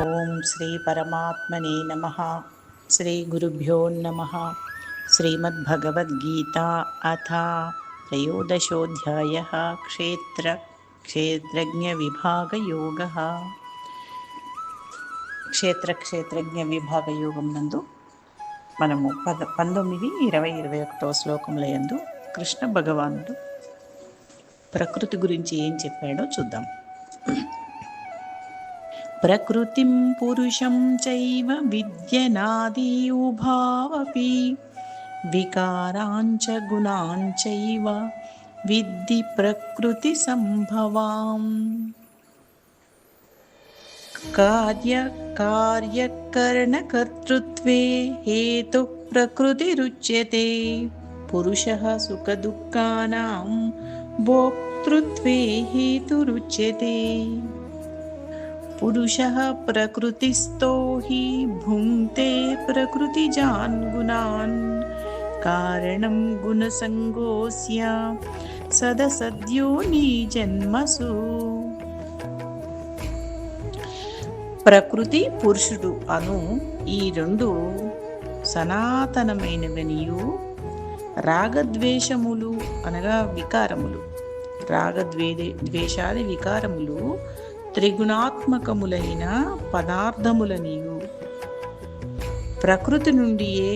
ఓం శ్రీ పరమాత్మనే నమః. శ్రీ గురుభ్యో నమః. శ్రీమద్భగవద్గీత అథ త్రయోదశోऽధ్యాయः క్షేత్రజ్ఞ విభాగయోగः. క్షేత్రజ్ఞ విభాగయోగం నందు మనము 19, 20, 21 శ్లోకముల యందు కృష్ణ భగవానుడు ప్రకృతి గురించి ఏం చెప్పాడో చూద్దాం. ప్రకృతిం పురుషం చైవ విద్యనాది ఉభావపి వికారాంచ గుణాంచైవ విద్ధి ప్రకృతి సంభవాం. కార్యకర్తృత్వే హేతు ప్రకృతిరుచ్యతే. పురుషః సుఖదుఃఖానాం భోక్తృత్వే హేతురుచ్యతే. పురుషః ప్రకృతిస్థో హి భుంక్తే ప్రకృతిజాన్ గుణాన్. కారణం గుణసంగోస్య సదసద్యోని జన్మసు. ప్రకృతి పురుషుడు అను ఈ రెండు సనాతనమైనవనియు రాగద్వేషములు అనగా వికారములు, రాగద్వేషాది వికారములు త్రిగుణాత్మకములైన పదార్థములనియు ప్రకృతి నుండియే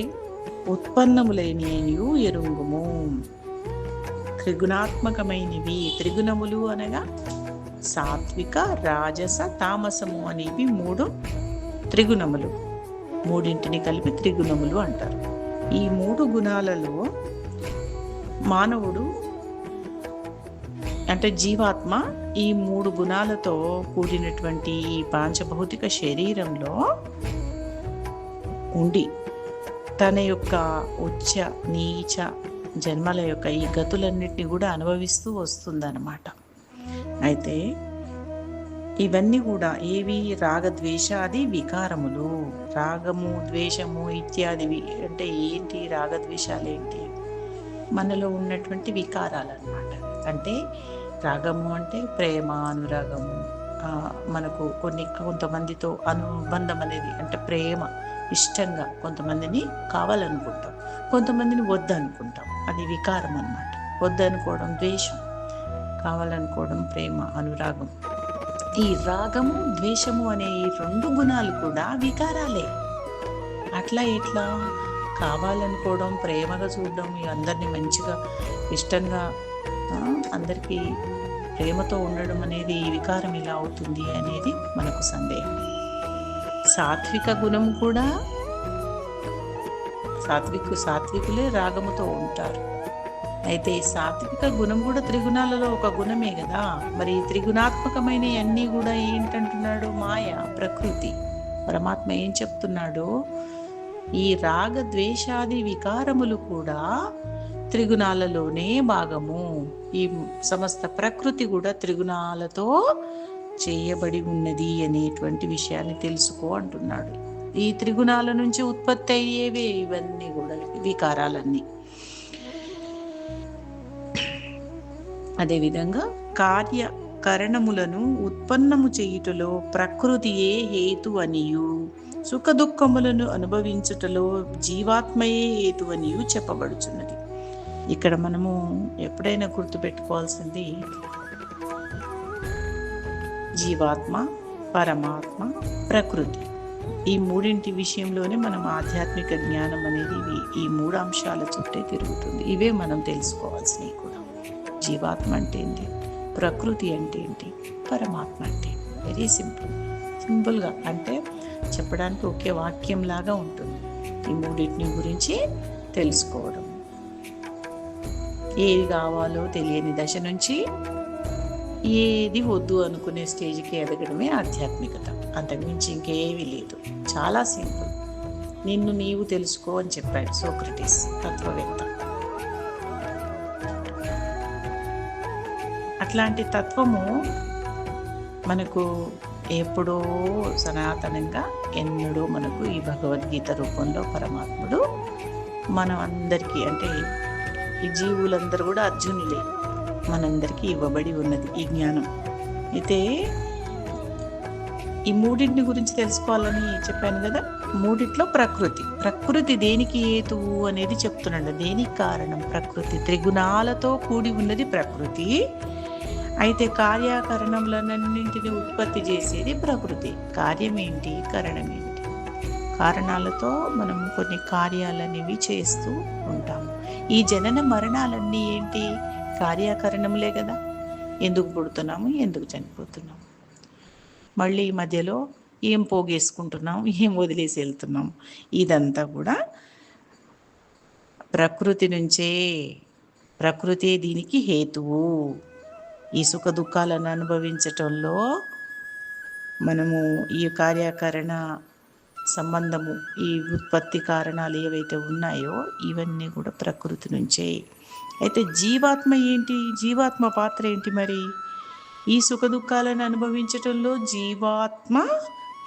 ఉత్పన్నములైనయు ఎరుంగుము. త్రిగుణాత్మకమైనవి, త్రిగుణములు అనగా సాత్విక, రాజస, తామసము అనేవి 3 త్రిగుణములు. మూడింటిని కలిపి త్రిగుణములు అంటారు. ఈ 3 గుణాలలో మానవుడు అంటే జీవాత్మ ఈ 3 గుణాలతో కూడినటువంటి ఈ పాంచభౌతిక శరీరంలో ఉండి తన యొక్క ఉచ్చ నీచ జన్మల యొక్క ఈ గతులన్నిటిని కూడా అనుభవిస్తూ వస్తుందన్నమాట. అయితే ఇవన్నీ కూడా ఏవి? రాగద్వేషాది వికారములు. రాగము, ద్వేషము ఇత్యాదివి అంటే ఏంటి? రాగద్వేషాలు ఏంటి? మనలో ఉన్నటువంటి వికారాలు అన్నమాట. అంటే రాగము అంటే ప్రేమ, అనురాగము, మనకు కొంతమందితో అనుబంధం అనేది అంటే ప్రేమ, ఇష్టంగా కొంతమందిని కావాలనుకుంటాం, కొంతమందిని వద్దనుకుంటాం. అది వికారం అన్నమాట. వద్దనుకోవడం ద్వేషం, కావాలనుకోవడం ప్రేమ, అనురాగం. ఈ రాగము, ద్వేషము అనే ఈ 2 గుణాలు కూడా వికారాలే. అట్లా ఎట్లా? కావాలనుకోవడం, ప్రేమగా చూడడం, అందరినీ మంచిగా ఇష్టంగా అందరికీ ప్రేమతో ఉండడం అనేది ఈ వికారం ఎలా అవుతుంది అనేది మనకు సందేహం. సాత్విక గుణం కూడా సాత్వికులే రాగముతో ఉంటారు. అయితే సాత్విక గుణం కూడా త్రిగుణాలలో ఒక గుణమే కదా. మరి త్రిగుణాత్మకమైన అన్నీ కూడా ఏంటంటున్నాడు? మాయ, ప్రకృతి. పరమాత్మ ఏం చెప్తున్నాడు? ఈ రాగ ద్వేషాది వికారములు కూడా త్రిగుణాలలోనే భాగము. ఈ సమస్త ప్రకృతి కూడా త్రిగుణాలతో చేయబడి ఉన్నది అనేటువంటి విషయాన్ని తెలుసుకో అంటున్నాడు. ఈ త్రిగుణాల నుంచి ఉత్పత్తి అయ్యేవే ఇవన్నీ కూడా వికారాలన్నీ. అదేవిధంగా కార్యకరణములను ఉత్పన్నము చేయుటలో ప్రకృతియే హేతు అనియు, సుఖ దుఃఖములను అనుభవించుటలో జీవాత్మయే హేతు అనియు చెప్పబడుచున్నది. ఇక్కడ మనము ఎప్పుడైనా గుర్తుపెట్టుకోవాల్సింది జీవాత్మ, పరమాత్మ, ప్రకృతి. ఈ 3 విషయంలోనే మనం ఆధ్యాత్మిక జ్ఞానం అనేది ఈ 3 అంశాల చుట్టే తిరుగుతుంది. ఇవే మనం తెలుసుకోవాల్సినవి కూడా. జీవాత్మ అంటే ఏంటి, ప్రకృతి అంటే ఏంటి, పరమాత్మ అంటే వెరీ సింపుల్గా అంటే చెప్పడానికి ఒకే వాక్యం లాగా ఉంటుంది. ఈ 3 గురించి తెలుసుకోవడం. ఏది కావాలో తెలియని దశ నుంచి ఏది వద్దు అనుకునే స్టేజ్కి ఎదగడమే ఆధ్యాత్మికత. అంతకుమించి ఇంకేమీ లేదు. చాలా సింపుల్. నిన్ను నీవు తెలుసుకో అని చెప్పాడు సోక్రటీస్, తత్వవేత్త. అట్లాంటి తత్వము మనకు ఎప్పుడో సనాతనంగా ఎన్నడూ మనకు ఈ భగవద్గీత రూపంలో పరమాత్ముడు మనం అందరికీ అంటే ఈ జీవులందరూ కూడా అర్జునులే, మనందరికీ ఇవ్వబడి ఉన్నది ఈ జ్ఞానం. అయితే ఈ మూడింటి గురించి తెలుసుకోవాలని చెప్పాను కదా. మూడిట్లో ప్రకృతి దేనికి హేతువు అనేది చెప్తున్నాడు. దేనికి కారణం? ప్రకృతి. త్రిగుణాలతో కూడి ఉన్నది ప్రకృతి. అయితే కార్యకరణములన్నింటినీ ఉత్పత్తి చేసేది ప్రకృతి. కార్యం ఏంటి, కరణం ఏంటి? కారణాలతో మనం కొన్ని కార్యాలనేవి చేస్తూ ఉంటాము. ఈ జనన మరణాలన్నీ ఏంటి? కార్యకరణములే కదా. ఎందుకు పుడుతున్నాము, ఎందుకు చనిపోతున్నాము, మళ్ళీ ఈ మధ్యలో ఏం పోగేసుకుంటున్నాం, ఏం వదిలేసి వెళ్తున్నాం, ఇదంతా కూడా ప్రకృతి నుంచే. ప్రకృతి దీనికి హేతువు. ఈ సుఖ దుఃఖాలను అనుభవించటంలో మనము ఈ కార్యకరణ సంబంధము, ఈ ఉత్పత్తి కారణాలు ఏవైతే ఉన్నాయో ఇవన్నీ కూడా ప్రకృతి నుంచే. అయితే జీవాత్మ ఏంటి? జీవాత్మ పాత్ర ఏంటి? మరి ఈ సుఖ దుఃఖాలను అనుభవించటంలో జీవాత్మ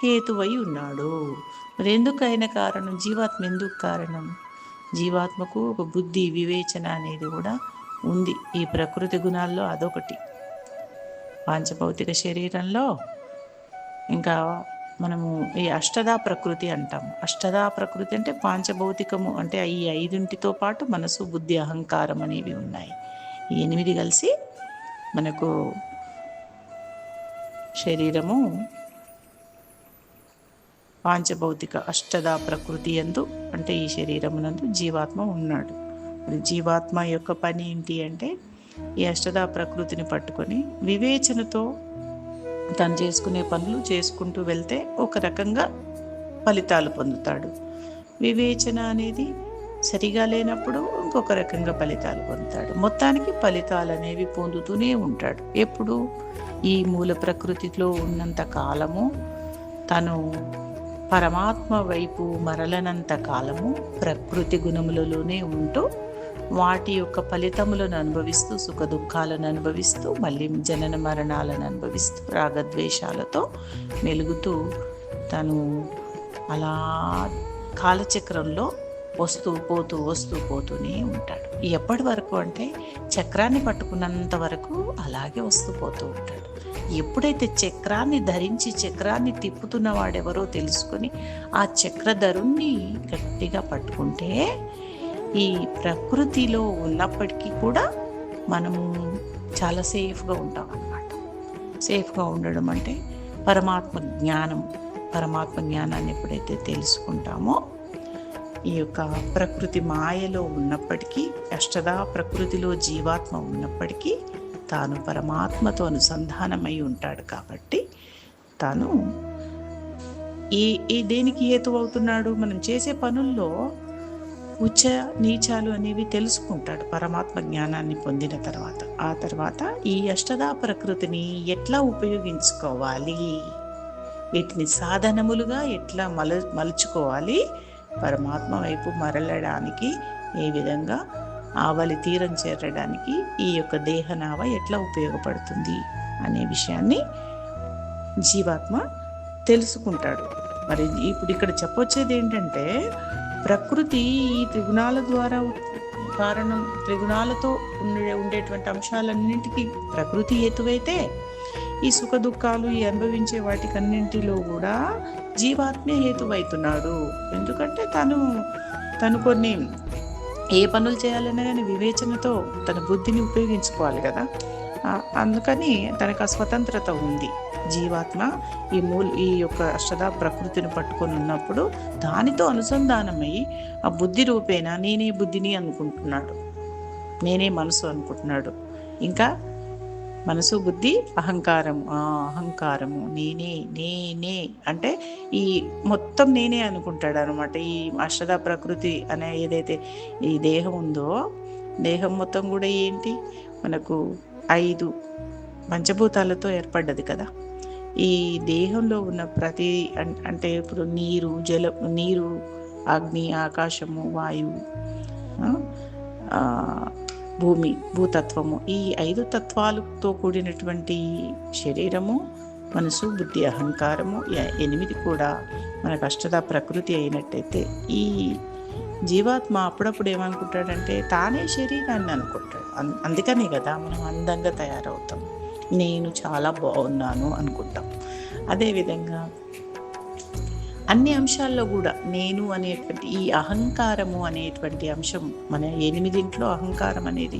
హేతువై ఉన్నాడు. మరి ఎందుకు ఆయన కారణం? జీవాత్మ ఎందుకు కారణం? జీవాత్మకు ఒక బుద్ధి, వివేచన అనేది కూడా ఉంది. ఈ ప్రకృతి గుణాల్లో అదొకటి. పాంచభౌతిక శరీరంలో ఇంకా మనము ఈ అష్టదా ప్రకృతి అంటాము. అష్టదా ప్రకృతి అంటే పాంచభౌతికము, అంటే ఈ 5తో పాటు మనసు, బుద్ధి, అహంకారం అనేవి ఉన్నాయి. ఈ 8 కలిసి మనకు శరీరము పాంచభౌతిక అష్టదా ప్రకృతి యందు, అంటే ఈ శరీరమునందు జీవాత్మ ఉన్నాడు. జీవాత్మ యొక్క పని ఏంటి అంటే ఈ అష్టదా ప్రకృతిని పట్టుకొని వివేచనతో తను చేసుకునే పనులు చేసుకుంటూ వెళ్తే ఒక రకంగా ఫలితాలు పొందుతాడు. వివేచన అనేది సరిగా లేనప్పుడు ఇంకొక రకంగా ఫలితాలు పొందుతాడు. మొత్తానికి ఫలితాలు అనేవి పొందుతూనే ఉంటాడు. ఎప్పుడు? ఈ మూల ప్రకృతిలో ఉన్నంత కాలము, తను పరమాత్మ వైపు మరలనంత కాలము ప్రకృతి గుణములలోనే ఉంటూ వాటి యొక్క ఫలితములను అనుభవిస్తూ, సుఖ దుఃఖాలను అనుభవిస్తూ, మళ్ళీ జనన మరణాలను అనుభవిస్తూ, రాగద్వేషాలతో మెలుగుతూ తను అలా కాలచక్రంలో వస్తూ పోతూనే ఉంటాడు. ఎప్పటి వరకు అంటే చక్రాన్ని పట్టుకున్నంత వరకు అలాగే వస్తూ పోతూ ఉంటాడు. ఎప్పుడైతే చక్రాన్ని ధరించి చక్రాన్ని తిప్పుతున్న వాడెవరో తెలుసుకొని ఆ చక్రధరుణ్ణి గట్టిగా పట్టుకుంటే ఈ ప్రకృతిలో ఉన్నప్పటికీ కూడా మనము చాలా సేఫ్గా ఉంటాం అన్నమాట. సేఫ్గా ఉండడం అంటే పరమాత్మ జ్ఞానాన్ని ఎప్పుడైతే తెలుసుకుంటామో, ఈ యొక్క ప్రకృతి మాయలో ఉన్నప్పటికీ, అష్టదా ప్రకృతిలో జీవాత్మ ఉన్నప్పటికీ తాను పరమాత్మతో అనుసంధానమై ఉంటాడు. కాబట్టి తాను ఈ దేనికి హేతు అవుతున్నాడు? మనం చేసే పనుల్లో ఉచ్చ నీచాలు అనేవి తెలుసుకుంటాడు పరమాత్మ జ్ఞానాన్ని పొందిన తర్వాత. ఆ తర్వాత ఈ అష్టదా ప్రకృతిని ఎట్లా ఉపయోగించుకోవాలి, వీటిని సాధనములుగా ఎట్లా మలుచుకోవాలి, పరమాత్మ వైపు మరలడానికి ఏ విధంగా ఆవలి తీరం చేరడానికి ఈ యొక్క దేహనావ ఎట్లా ఉపయోగపడుతుంది అనే విషయాన్ని జీవాత్మ తెలుసుకుంటాడు. మరి ఇప్పుడు ఇక్కడ చెప్పొచ్చేది ఏంటంటే, ప్రకృతి ఈ త్రిగుణాల ద్వారా కారణం, త్రిగుణాలతో ఉండేటువంటి అంశాలన్నింటికీ ప్రకృతి హేతువైతే, ఈ సుఖ దుఃఖాలు ఈ అనుభవించే వాటికన్నింటిలో కూడా జీవాత్మే హేతువైతున్నాడు. ఎందుకంటే తను కొన్ని ఏ పనులు చేయాలన్నా కానీ వివేచనతో తన బుద్ధిని ఉపయోగించుకోవాలి కదా. అందుకని తనకు ఆ స్వతంత్రత ఉంది. జీవాత్మ ఈ యొక్క అష్టదా ప్రకృతిని పట్టుకొని ఉన్నప్పుడు దానితో అనుసంధానమై ఆ బుద్ధి రూపేణ నేనే బుద్ధిని అనుకుంటున్నాడు, నేనే మనసు అనుకుంటున్నాడు. ఇంకా మనసు, బుద్ధి, అహంకారము నేనే అంటే ఈ మొత్తం నేనే అనుకుంటాడు అనమాట. ఈ అష్టదా ప్రకృతి అనే ఏదైతే ఈ దేహం ఉందో, దేహం మొత్తం కూడా ఏంటి, మనకు 5 పంచభూతాలతో ఏర్పడ్డది కదా. ఈ దేహంలో ఉన్న ప్రతి అంటే ఇప్పుడు నీరు, అగ్ని, ఆకాశము, వాయువు, భూమి, భూతత్వము, ఈ 5 తత్వాలతో కూడినటువంటి శరీరము, మనసు, బుద్ధి, అహంకారము 8 కూడా మనకు అష్టదా ప్రకృతి అయినట్టయితే, ఈ జీవాత్మ అప్పుడప్పుడు ఏమనుకుంటాడంటే తానే శరీరాన్ని అనుకుంటాడు. అందుకనే కదా మనం అందంగా తయారవుతాం, నేను చాలా బాగున్నాను అనుకుంటాం. అదేవిధంగా అన్ని అంశాల్లో కూడా నేను అనేటువంటి ఈ అహంకారము అనేటువంటి అంశం మన 8 అహంకారం అనేది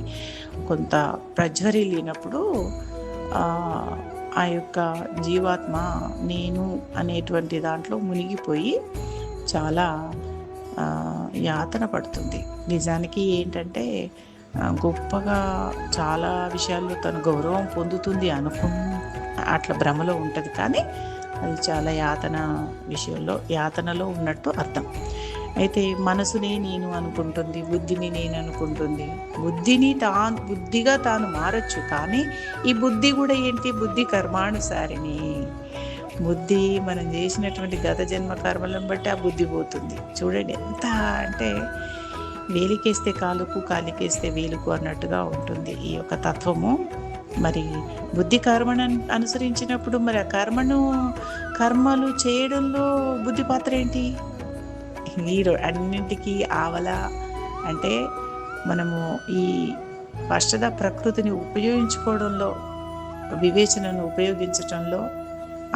కొంత ప్రజ్వరిల్లినప్పుడు ఆ యొక్క జీవాత్మ నేను అనేటువంటి దాంట్లో మునిగిపోయి చాలా యాతన పడుతుంది. నిజానికి ఏంటంటే గొప్పగా చాలా విషయాల్లో తను గౌరవం పొందుతుంది అట్లా భ్రమలో ఉంటుంది, కానీ అది చాలా యాతనలో ఉన్నట్టు అర్థం. అయితే మనసునే నేను అనుకుంటుంది, బుద్ధిని నేను అనుకుంటుంది. బుద్ధిగా తాను మారచ్చు, కానీ ఈ బుద్ధి కూడా ఏంటి? బుద్ధి కర్మానుసారిని. బుద్ధి మనం చేసినటువంటి గత జన్మ కర్మలను బట్టి ఆ బుద్ధి పోతుంది. చూడండి ఎంత అంటే వేలికేస్తే కాలుకు, కాలికేస్తే వేలుకు అన్నట్టుగా ఉంటుంది ఈ యొక్క తత్వము. మరి బుద్ధి కర్మను అనుసరించినప్పుడు మరి ఆ కర్మలు చేయడంలో బుద్ధి పాత్ర ఏంటి? అన్నింటికీ ఆవల అంటే మనము ఈ పశ్చాద ప్రకృతిని ఉపయోగించుకోవడంలో, వివేచనను ఉపయోగించటంలో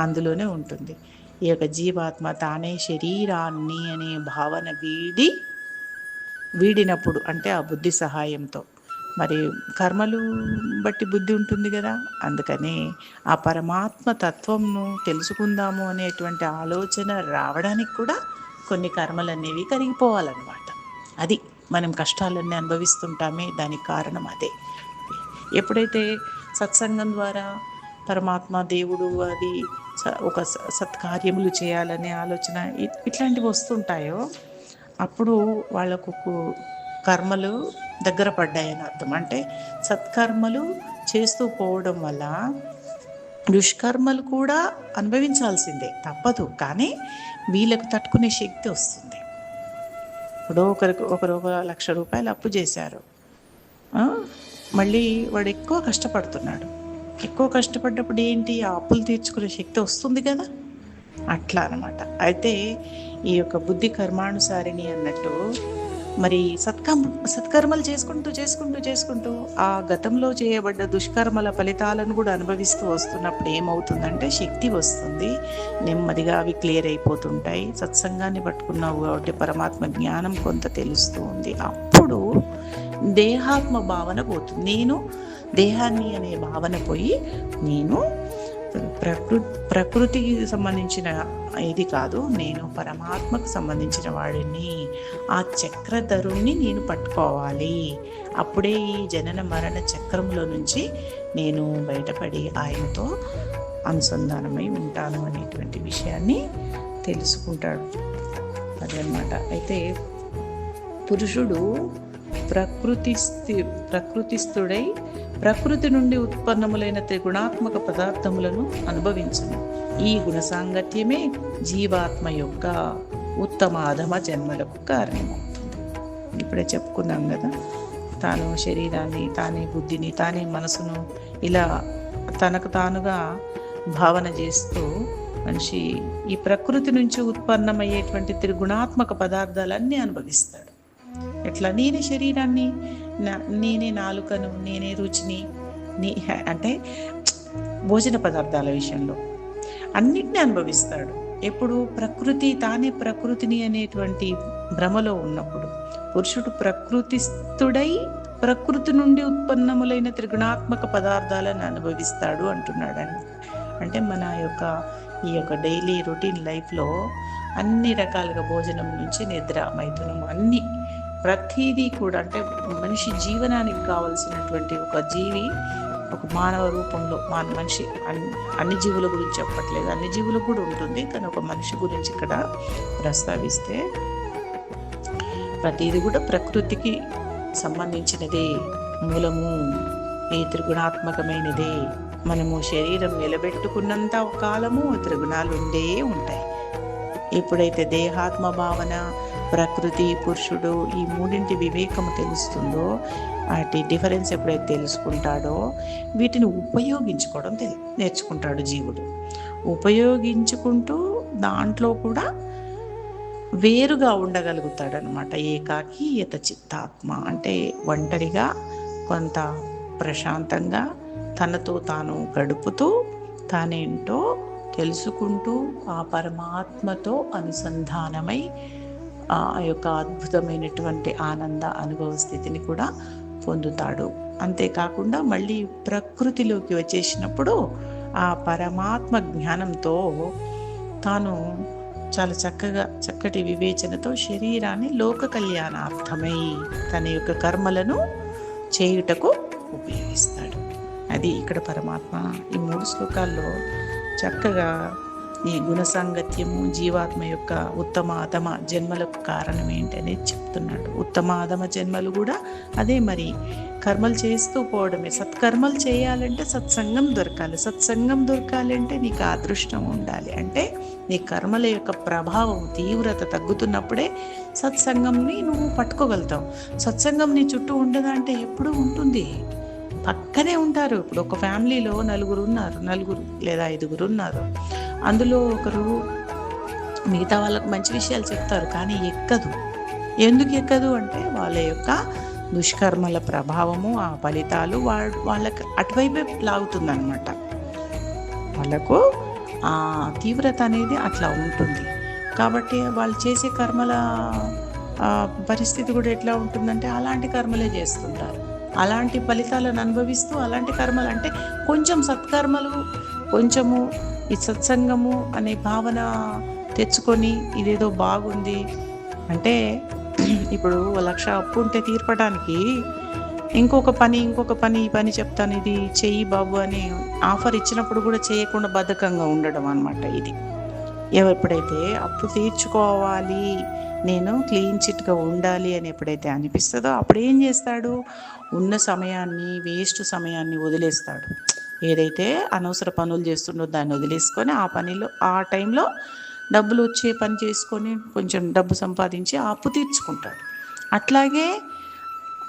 అందులోనే ఉంటుంది. ఈ యొక్క జీవాత్మ తానే శరీరాన్ని అనే భావన వీడినప్పుడు అంటే ఆ బుద్ధి సహాయంతో మరి కర్మలు బట్టి బుద్ధి ఉంటుంది కదా, అందుకని ఆ పరమాత్మ తత్వంను తెలుసుకుందాము అనేటువంటి ఆలోచన రావడానికి కూడా కొన్ని కర్మలు అనేవి కరిగిపోవాలన్నమాట. అది మనం కష్టాలన్నీ అనుభవిస్తుంటామే, దానికి కారణం అదే. ఎప్పుడైతే సత్సంగం ద్వారా పరమాత్మ దేవుడు అది ఒక సత్కార్యములు చేయాలనే ఆలోచన ఇట్లాంటివి వస్తుంటాయో అప్పుడు వాళ్ళకు కర్మలు దగ్గర పడ్డాయని అర్థం. అంటే సత్కర్మలు చేస్తూ పోవడం వల్ల దుష్కర్మలు కూడా అనుభవించాల్సిందే, తప్పదు. కానీ వీళ్ళకు తట్టుకునే శక్తి వస్తుంది. ఇప్పుడు ఒకరు 1,00,000 రూపాయలు అప్పు చేశారు, మళ్ళీ వాడు ఎక్కువ కష్టపడుతున్నాడు. ఎక్కువ కష్టపడ్డప్పుడు ఏంటి? ఆ అప్పులు తీర్చుకునే శక్తి వస్తుంది కదా, అట్లా అనమాట. అయితే ఈ యొక్క బుద్ధి కర్మానుసారిని అన్నట్టు మరి సత్కర్మలు చేసుకుంటూ ఆ గతంలో చేయబడ్డ దుష్కర్మల ఫలితాలను కూడా అనుభవిస్తూ వస్తున్నప్పుడు ఏమవుతుందంటే శక్తి వస్తుంది, నెమ్మదిగా అవి క్లియర్ అయిపోతుంటాయి. సత్సంగాన్ని పట్టుకున్నావు కాబట్టి పరమాత్మ జ్ఞానం కొంత తెలుస్తూ ఉంది. అప్పుడు దేహాత్మ భావన పోతుంది. నేను దేహాన్ని అనే భావన పోయి నేను ప్రకృతికి సంబంధించిన ఇది కాదు, నేను పరమాత్మకు సంబంధించిన వాడిని, ఆ చక్రధరుణ్ణి నేను పట్టుకోవాలి. అప్పుడే ఈ జనన మరణ చక్రంలో నుంచి నేను బయటపడి ఆయనతో అనుసంధానమై ఉంటాను అనేటువంటి విషయాన్ని తెలుసుకుంటాడు. అదనమాట. అయితే పురుషుడు ప్రకృతిస్థుడై ప్రకృతి నుండి ఉత్పన్నములైన త్రిగుణాత్మక పదార్థములను అనుభవించును. ఈ గుణసాంగత్యమే జీవాత్మ యొక్క ఉత్తమ అధమ జన్మలకు కారణమవుతుంది. ఇప్పుడే చెప్పుకున్నాం కదా, తాను శరీరాన్ని, తానే బుద్ధిని, తానే మనసును ఇలా తనకు తానుగా భావన చేస్తూ మనిషి ఈ ప్రకృతి నుంచి ఉత్పన్నమయ్యేటువంటి త్రిగుణాత్మక పదార్థాలన్నీ అనుభవిస్తాడు. ఎట్లా? నేనే శరీరాన్ని, నేనే నాలుకను, నేనే రుచిని, అంటే భోజన పదార్థాల విషయంలో అన్నిటినీ అనుభవిస్తాడు. ఎప్పుడు? తానే ప్రకృతిని అనేటువంటి భ్రమలో ఉన్నప్పుడు. పురుషుడు ప్రకృతిస్థుడై ప్రకృతి నుండి ఉత్పన్నములైన త్రిగుణాత్మక పదార్థాలను అనుభవిస్తాడు అంటున్నాడండి. అంటే మన యొక్క ఈ యొక్క డైలీ రొటీన్ లైఫ్లో అన్ని రకాలుగా భోజనం నుంచి నిద్ర, మైథునం, అన్ని ప్రతిదీ కూడా అంటే మనిషి జీవనానికి కావలసినటువంటి ఒక జీవి ఒక మానవ రూపంలో మనిషి అన్ని జీవుల గురించి చెప్పట్లేదు, అన్ని జీవులకు కూడా ఉంటుంది, కానీ ఒక మనిషి గురించి ఇక్కడ ప్రస్తావిస్తే ప్రతిదీ కూడా ప్రకృతికి సంబంధించినదే, మూలము ఈ త్రిగుణాత్మకమైనదే. మనము శరీరం నిలబెట్టుకున్నంత కాలము త్రిగుణాలు ఉంటాయి. ఎప్పుడైతే దేహాత్మ భావన, ప్రకృతి, పురుషుడు ఈ మూడింటి వివేకము తెలుస్తుందో, వాటి డిఫరెన్స్ ఎప్పుడైతే తెలుసుకుంటాడో వీటిని ఉపయోగించుకోవడం నేర్చుకుంటాడు జీవుడు. ఉపయోగించుకుంటూ దాంట్లో కూడా వేరుగా ఉండగలుగుతాడనమాట. ఏకాకి యత చిత్తాత్మ అంటే ఒంటరిగా కొంత ప్రశాంతంగా తనతో తాను గడుపుతూ తానేంటో తెలుసుకుంటూ ఆ పరమాత్మతో అనుసంధానమై ఆ యొక్క అద్భుతమైనటువంటి ఆనంద అనుభవ స్థితిని కూడా పొందుతాడు. అంతేకాకుండా మళ్ళీ ప్రకృతిలోకి వచ్చేసినప్పుడు ఆ పరమాత్మ జ్ఞానంతో తాను చాలా చక్కటి వివేచనతో శరీరాన్ని లోక కళ్యాణార్థమై తన యొక్క కర్మలను చేయుటకు ఉపయోగిస్తాడు. అది ఇక్కడ పరమాత్మ ఈ 3 శ్లోకాల్లో చక్కగా ఈ గుణసాంగత్యము, జీవాత్మ యొక్క ఉత్తమ అధమ జన్మలకు కారణం ఏంటనేది చెప్తున్నాడు. ఉత్తమ అధమ జన్మలు కూడా అదే, మరి కర్మలు చేస్తూ పోవడమే. సత్కర్మలు చేయాలంటే సత్సంగం దొరకాలి. సత్సంగం దొరకాలంటే నీకు అదృష్టం ఉండాలి. అంటే నీ కర్మల యొక్క ప్రభావం తీవ్రత తగ్గుతున్నప్పుడే సత్సంగంని నువ్వు పట్టుకోగలుగుతావు. సత్సంగం నీ చుట్టూ ఉండదంటే ఎప్పుడూ ఉంటుంది, పక్కనే ఉంటారు. ఇప్పుడు ఒక ఫ్యామిలీలో నలుగురు లేదా 5 ఉన్నారు. అందులో ఒకరు మిగతా వాళ్ళకు మంచి విషయాలు చెప్తారు, కానీ ఎక్కదు. ఎందుకు ఎక్కదు అంటే వాళ్ళ యొక్క దుష్కర్మల ప్రభావము, ఆ ఫలితాలు వాళ్ళకి అటువైపే లాగుతుందన్నమాట. వాళ్ళకు ఆ తీవ్రత అనేది అట్లా ఉంటుంది. కాబట్టి వాళ్ళు చేసే కర్మల పరిస్థితి కూడా ఎట్లా ఉంటుందంటే అలాంటి కర్మలే చేస్తుంటారు. అలాంటి ఫలితాలను అనుభవిస్తూ అలాంటి కర్మలు అంటే కొంచెం సత్కర్మలు, కొంచెము ఈ సత్సంగము అనే భావన తెచ్చుకొని ఇదేదో బాగుంది అంటే, ఇప్పుడు 1,00,000 అప్పు ఉంటే తీర్పడానికి ఇంకొక పని ఈ పని చెప్తాను, ఇది చెయ్యి బాబు అని ఆఫర్ ఇచ్చినప్పుడు కూడా చేయకుండా బద్ధకంగా ఉండడం అన్నమాట. ఇది ఎప్పుడైతే అప్పు తీర్చుకోవాలి, నేను క్లీన్ చిట్గా ఉండాలి అని ఎప్పుడైతే అనిపిస్తుందో అప్పుడు ఏం చేస్తాడు, ఉన్న సమయాన్ని, వేస్ట్ సమయాన్ని వదిలేస్తాడు. ఏదైతే అనవసర పనులు చేస్తుండో దాన్ని వదిలేసుకొని ఆ టైంలో డబ్బులు వచ్చే పని చేసుకొని కొంచెం డబ్బు సంపాదించి ఆ అప్పు తీర్చుకుంటాడు. అట్లాగే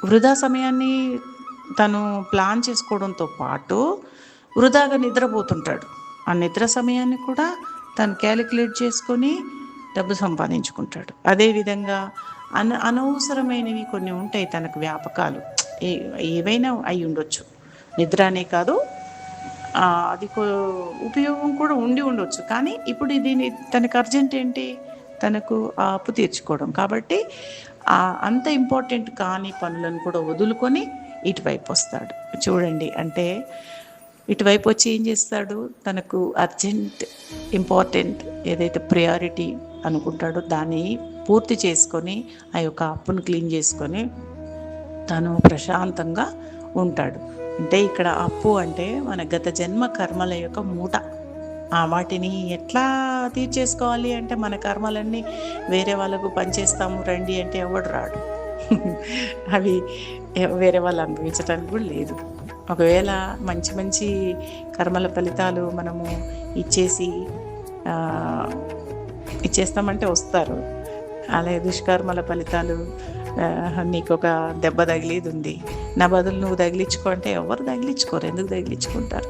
వృధా సమయాన్ని తను ప్లాన్ చేసుకోవడంతో పాటు వృధాగా నిద్రపోతుంటాడు. ఆ నిద్ర సమయాన్ని కూడా తను క్యాలిక్యులేట్ చేసుకొని డబ్బు సంపాదించుకుంటాడు. అదేవిధంగా అనవసరమైనవి కొన్ని ఉంటాయి తనకు వ్యాపకాలు, ఏవైనా అయి ఉండొచ్చు. నిద్ర అనే కాదు, అది ఉపయోగం కూడా ఉండొచ్చు. కానీ ఇప్పుడు తనకు అర్జెంట్ ఏంటి, తనకు ఆ అప్పు తీర్చుకోవడం. కాబట్టి అంత ఇంపార్టెంట్ కాని పనులను కూడా వదులుకొని ఇటువైపు వస్తాడు. చూడండి, అంటే ఇటువైపు వచ్చి ఏం చేస్తాడు, తనకు అర్జెంట్ ఇంపార్టెంట్ ఏదైతే ప్రయారిటీ అనుకుంటాడో దాన్ని పూర్తి చేసుకొని ఆ యొక్క అప్పును క్లీన్ చేసుకొని తను ప్రశాంతంగా ఉంటాడు. అంటే ఇక్కడ అప్పు అంటే మన గత జన్మ కర్మల యొక్క మూట. వాటిని ఎట్లా తీర్చేసుకోవాలి అంటే మన కర్మలన్నీ వేరే వాళ్ళకు పనిచేస్తాము రండి అంటే ఎవడు రాడు. అవి వేరే వాళ్ళు అనుభవించడానికి కూడా లేదు. ఒకవేళ మంచి కర్మల ఫలితాలు మనము ఇచ్చేస్తామంటే వస్తారు. అలాగే దుష్కర్మల ఫలితాలు, నీకు ఒక దెబ్బ తగిలేది ఉంది, నా బదులు నువ్వు తగిలించుకో అంటే ఎవరు తగిలించుకోరు. ఎందుకు తగిలించుకుంటారు?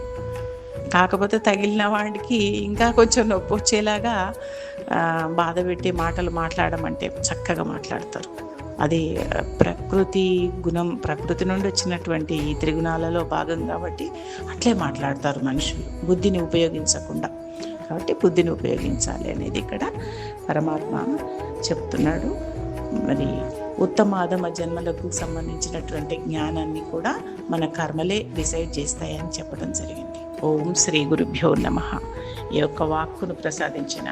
కాకపోతే తగిలిన వాడికి ఇంకా కొంచెం నొప్పి వచ్చేలాగా బాధ పెట్టి మాటలు మాట్లాడమంటే చక్కగా మాట్లాడతారు. అది ప్రకృతి గుణం, ప్రకృతి నుండి వచ్చినటువంటి ఈ త్రిగుణాలలో భాగం కాబట్టి అట్లే మాట్లాడతారు మనుషులు, బుద్ధిని ఉపయోగించకుండా. కాబట్టి బుద్ధిని ఉపయోగించాలి అనేది ఇక్కడ పరమాత్మ చెప్తున్నాడు. మరి ఉత్తమ అధమ జన్మలకు సంబంధించినటువంటి జ్ఞానాన్ని కూడా మన కర్మలే డిసైడ్ చేస్తాయని చెప్పడం జరిగింది. ఓం శ్రీ గురుభ్యో నమః. ఈ యొక్క వాక్కును ప్రసాదించిన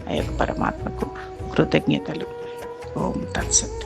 ఆ యొక్క పరమాత్మకు కృతజ్ఞతలు. ఓం తత్సత్.